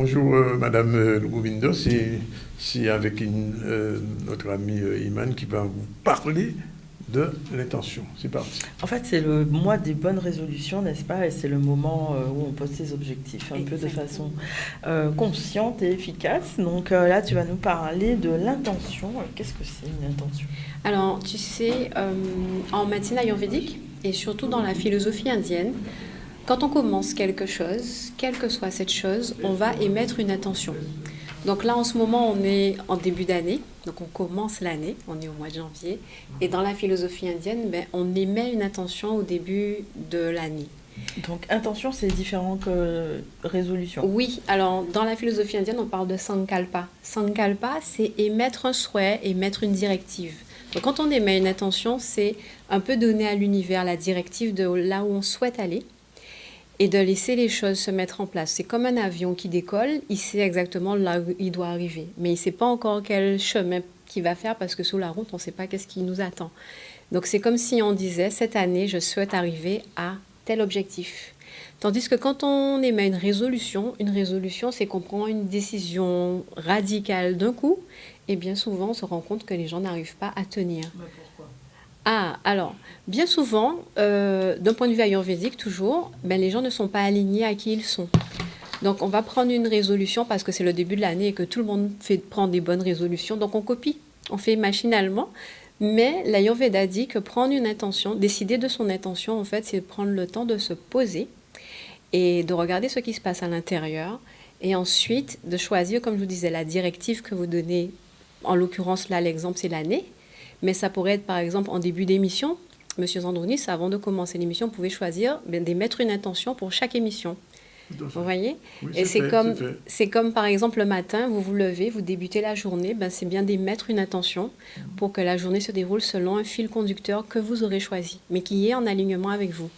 Bonjour, Madame Loubindo. C'est avec notre ami Iman qui va vous parler de l'intention. C'est parti. En fait, c'est le mois des bonnes résolutions, n'est-ce pas? Et c'est le moment où on pose ses objectifs, un peu de façon consciente et efficace. Donc là, tu vas nous parler de l'intention. Qu'est-ce que c'est une intention? Alors, tu sais, en médecine ayurvédique et surtout dans la philosophie indienne, quand on commence quelque chose, quelle que soit cette chose, on va émettre une intention. Donc là, en ce moment, on est en début d'année, donc on commence l'année, on est au mois de janvier, et dans la philosophie indienne, on émet une intention au début de l'année. Donc intention, c'est différent que résolution. Oui, alors dans la philosophie indienne, on parle de sankalpa. Sankalpa, c'est émettre un souhait, émettre une directive. Donc quand on émet une intention, c'est un peu donner à l'univers la directive de là où on souhaite aller, et de laisser les choses se mettre en place. C'est comme un avion qui décolle, il sait exactement là où il doit arriver. Mais il ne sait pas encore quel chemin qu'il va faire parce que sous la route, on ne sait pas qu'est-ce qui nous attend. Donc c'est comme si on disait, cette année, je souhaite arriver à tel objectif. Tandis que quand on émet une résolution, c'est qu'on prend une décision radicale d'un coup, et bien souvent, on se rend compte que les gens n'arrivent pas à tenir. Mais pourquoi? Ah, alors, bien souvent, d'un point de vue ayurvédique, toujours, les gens ne sont pas alignés à qui ils sont. Donc, on va prendre une résolution parce que c'est le début de l'année et que tout le monde prend des bonnes résolutions. Donc, on copie, on fait machinalement. Mais l'Ayurveda dit que prendre une intention, décider de son intention, en fait, c'est prendre le temps de se poser et de regarder ce qui se passe à l'intérieur. Et ensuite, de choisir, comme je vous disais, la directive que vous donnez. En l'occurrence, là, l'exemple, c'est l'année. Mais ça pourrait être, par exemple, en début d'émission. Monsieur Zandrounis, avant de commencer l'émission, vous pouvez choisir d'émettre une intention pour chaque émission. Vous voyez? Oui, et c'est comme, par exemple, le matin, vous vous levez, vous débutez la journée, c'est bien d'émettre une intention pour que la journée se déroule selon un fil conducteur que vous aurez choisi, mais qui est en alignement avec vous.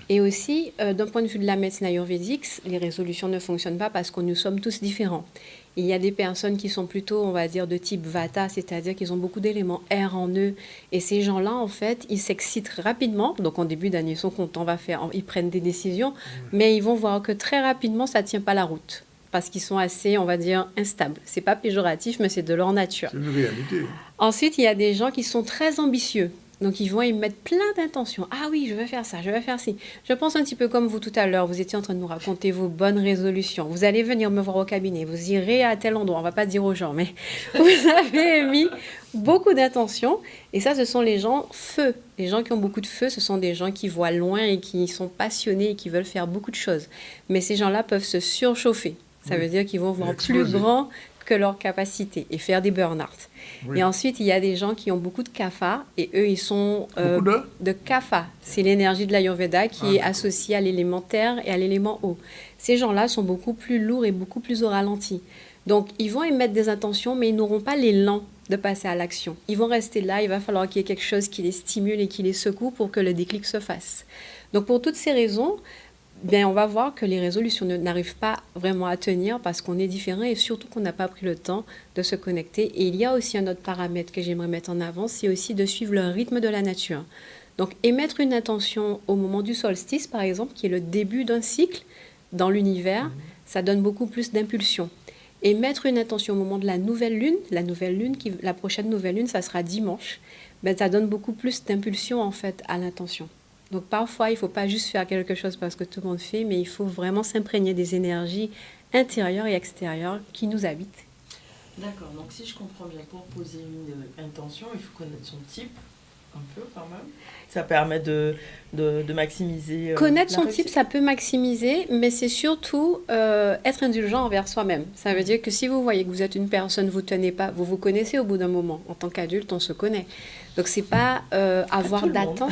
Et aussi, d'un point de vue de la médecine ayurvédique, les résolutions ne fonctionnent pas parce que nous sommes tous différents. Il y a des personnes qui sont plutôt, on va dire, de type Vata, c'est-à-dire qu'ils ont beaucoup d'éléments air en eux. Et ces gens-là, en fait, ils s'excitent rapidement. Donc, en début d'année, ils sont contents, ils prennent des décisions. Mais ils vont voir que très rapidement, ça ne tient pas la route. Parce qu'ils sont assez, on va dire, instables. Ce n'est pas péjoratif, mais c'est de leur nature. C'est une réalité. Ensuite, il y a des gens qui sont très ambitieux. Donc, ils vont y mettre plein d'intentions. Ah oui, je vais faire ça, je vais faire ci. Je pense un petit peu comme vous tout à l'heure. Vous étiez en train de nous raconter vos bonnes résolutions. Vous allez venir me voir au cabinet. Vous irez à tel endroit. On ne va pas dire aux gens, mais vous avez mis beaucoup d'intentions. Et ça, ce sont les gens feu. Les gens qui ont beaucoup de feu, ce sont des gens qui voient loin et qui sont passionnés et qui veulent faire beaucoup de choses. Mais ces gens-là peuvent se surchauffer. Ça veut dire qu'ils vont voir plus grand que leur capacité et faire des burn-out. Oui. Et ensuite, il y a des gens qui ont beaucoup de kapha et eux, ils sont de kapha. C'est l'énergie de l'Ayurveda qui est associée à l'élément terre et à l'élément eau. Ces gens-là sont beaucoup plus lourds et beaucoup plus au ralenti. Donc, ils vont émettre des intentions, mais ils n'auront pas l'élan de passer à l'action. Ils vont rester là, il va falloir qu'il y ait quelque chose qui les stimule et qui les secoue pour que le déclic se fasse. Donc, pour toutes ces raisons, on va voir que les résolutions n'arrivent pas vraiment à tenir parce qu'on est différent et surtout qu'on n'a pas pris le temps de se connecter. Et il y a aussi un autre paramètre que j'aimerais mettre en avant, c'est aussi de suivre le rythme de la nature. Donc, émettre une intention au moment du solstice, par exemple, qui est le début d'un cycle dans l'univers, ça donne beaucoup plus d'impulsion. Émettre une intention au moment de la prochaine nouvelle lune, ça sera dimanche, ça donne beaucoup plus d'impulsion, en fait, à l'intention. Donc, parfois, il ne faut pas juste faire quelque chose parce que tout le monde fait, mais il faut vraiment s'imprégner des énergies intérieures et extérieures qui nous habitent. D'accord. Donc, si je comprends bien, pour poser une intention, il faut connaître son type, un peu quand même. Ça permet de maximiser... Connaître son type, ça peut maximiser, mais c'est surtout être indulgent envers soi-même. Ça veut dire que si vous voyez que vous êtes une personne, vous ne tenez pas, vous vous connaissez au bout d'un moment. En tant qu'adulte, on se connaît. Donc, ce n'est pas avoir d'attente...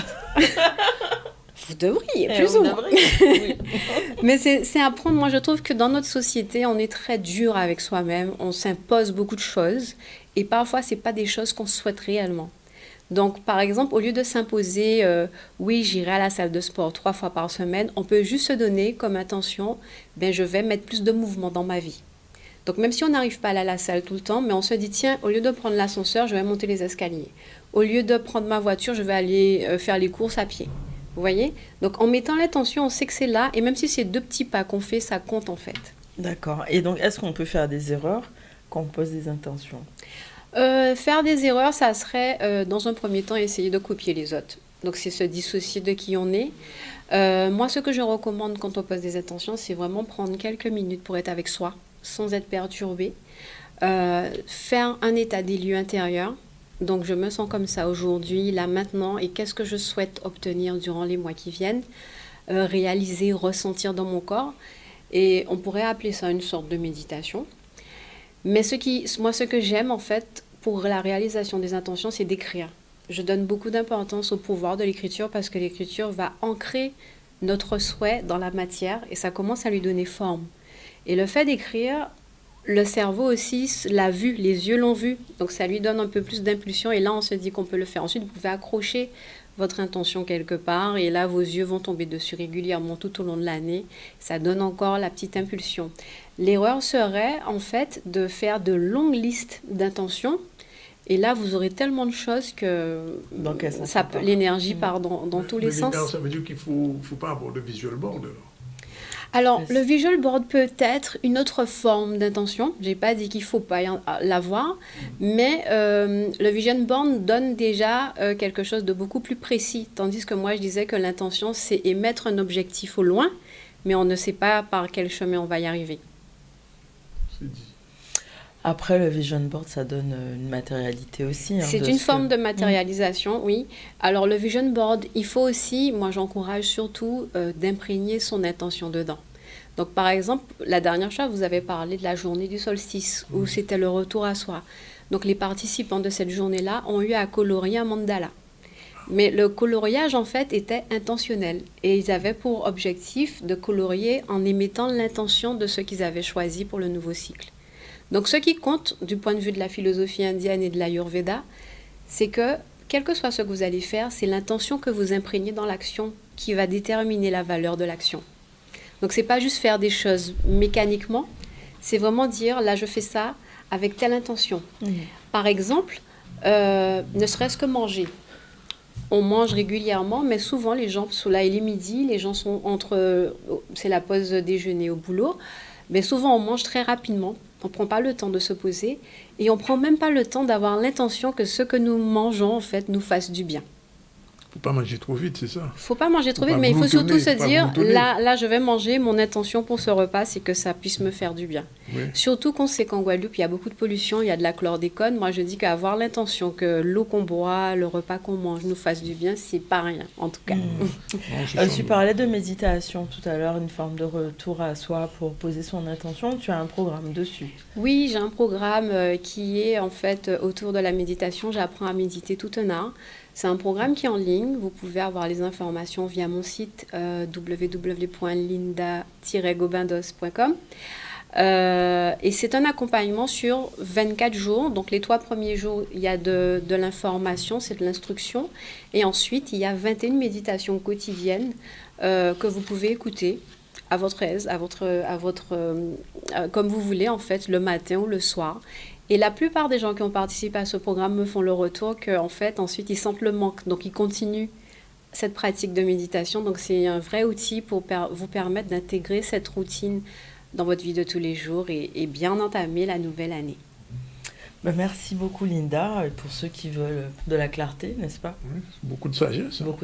Vous devriez, plus ou moins. Oui. Mais c'est apprendre. Moi, je trouve que dans notre société, on est très dur avec soi-même. On s'impose beaucoup de choses. Et parfois, ce n'est pas des choses qu'on souhaite réellement. Donc, par exemple, au lieu de s'imposer, oui, j'irai à la salle de sport 3 fois par semaine, on peut juste se donner comme intention, je vais mettre plus de mouvement dans ma vie. Donc, même si on n'arrive pas à aller à la salle tout le temps, mais on se dit, tiens, au lieu de prendre l'ascenseur, je vais monter les escaliers. Au lieu de prendre ma voiture, je vais aller faire les courses à pied. Vous voyez? Donc, en mettant l'intention, on sait que c'est là. Et même si c'est 2 petits pas qu'on fait, ça compte en fait. D'accord. Et donc, est-ce qu'on peut faire des erreurs quand on pose des intentions? Faire des erreurs, ça serait, dans un premier temps, essayer de copier les autres. Donc, c'est se dissocier de qui on est. Moi, ce que je recommande quand on pose des intentions, c'est vraiment prendre quelques minutes pour être avec soi, sans être perturbé. Faire un état des lieux intérieur. Donc, je me sens comme ça aujourd'hui, là, maintenant, et qu'est-ce que je souhaite obtenir durant les mois qui viennent, réaliser, ressentir dans mon corps. Et on pourrait appeler ça une sorte de méditation. Mais moi, ce que j'aime, en fait, pour la réalisation des intentions, c'est d'écrire. Je donne beaucoup d'importance au pouvoir de l'écriture parce que l'écriture va ancrer notre souhait dans la matière et ça commence à lui donner forme. Et le fait d'écrire, le cerveau aussi l'a vu, les yeux l'ont vu, donc ça lui donne un peu plus d'impulsion et là on se dit qu'on peut le faire. Ensuite, vous pouvez accrocher votre intention quelque part et là vos yeux vont tomber dessus régulièrement tout au long de l'année. Ça donne encore la petite impulsion. L'erreur serait en fait de faire de longues listes d'intentions et là vous aurez tellement de choses que l'énergie part dans tous les sens. Ça veut dire qu'il faut pas avoir de visual board alors. Alors, le visual board peut être une autre forme d'intention. Je n'ai pas dit qu'il ne faut pas l'avoir, mais le vision board donne déjà quelque chose de beaucoup plus précis. Tandis que moi, je disais que l'intention, c'est émettre un objectif au loin, mais on ne sait pas par quel chemin on va y arriver. C'est dit. Après, le vision board, ça donne une matérialité aussi. C'est une forme de matérialisation, oui. Alors, le vision board, il faut aussi, moi j'encourage surtout d'imprégner son intention dedans. Donc, par exemple, la dernière fois, vous avez parlé de la journée du solstice, où c'était le retour à soi. Donc, les participants de cette journée-là ont eu à colorier un mandala. Mais le coloriage, en fait, était intentionnel. Et ils avaient pour objectif de colorier en émettant l'intention de ce qu'ils avaient choisi pour le nouveau cycle. Donc, ce qui compte du point de vue de la philosophie indienne et de l'Ayurveda, c'est que, quel que soit ce que vous allez faire, c'est l'intention que vous imprégnez dans l'action qui va déterminer la valeur de l'action. Donc, ce n'est pas juste faire des choses mécaniquement, c'est vraiment dire, là, je fais ça avec telle intention. Par exemple, ne serait-ce que manger. On mange régulièrement, mais souvent, les gens, là, il est midi, les gens sont c'est la pause déjeuner au boulot, mais souvent, on mange très rapidement. On ne prend pas le temps de se poser et on ne prend même pas le temps d'avoir l'intention que ce que nous mangeons, en fait, nous fasse du bien. Il ne faut pas manger trop vite, c'est ça? Il ne faut pas manger trop vite, mais il faut surtout se dire, là, je vais manger, mon intention pour ce repas, c'est que ça puisse me faire du bien. Oui. Surtout qu'on sait qu'en Guadeloupe, il y a beaucoup de pollution, il y a de la chlordécone. Moi, je dis qu'avoir l'intention que l'eau qu'on boit, le repas qu'on mange nous fasse du bien, c'est pas rien, en tout cas. Tu parlais de méditation tout à l'heure, une forme de retour à soi pour poser son intention. Tu as un programme dessus? Oui, j'ai un programme qui est en fait autour de la méditation. J'apprends à méditer tout un art. C'est un programme qui est en ligne. Vous pouvez avoir les informations via mon site www.linda-gobindos.com. Et c'est un accompagnement sur 24 jours. Donc les 3 premiers jours, il y a de l'information, c'est de l'instruction. Et ensuite, il y a 21 méditations quotidiennes que vous pouvez écouter à votre aise, comme vous voulez, en fait, le matin ou le soir. Et la plupart des gens qui ont participé à ce programme me font le retour qu'en fait, ensuite, ils sentent le manque. Donc, ils continuent cette pratique de méditation. Donc, c'est un vrai outil pour vous permettre d'intégrer cette routine dans votre vie de tous les jours et bien entamer la nouvelle année. Merci beaucoup, Linda. Et pour ceux qui veulent de la clarté, n'est-ce pas? Oui, beaucoup de sagesse.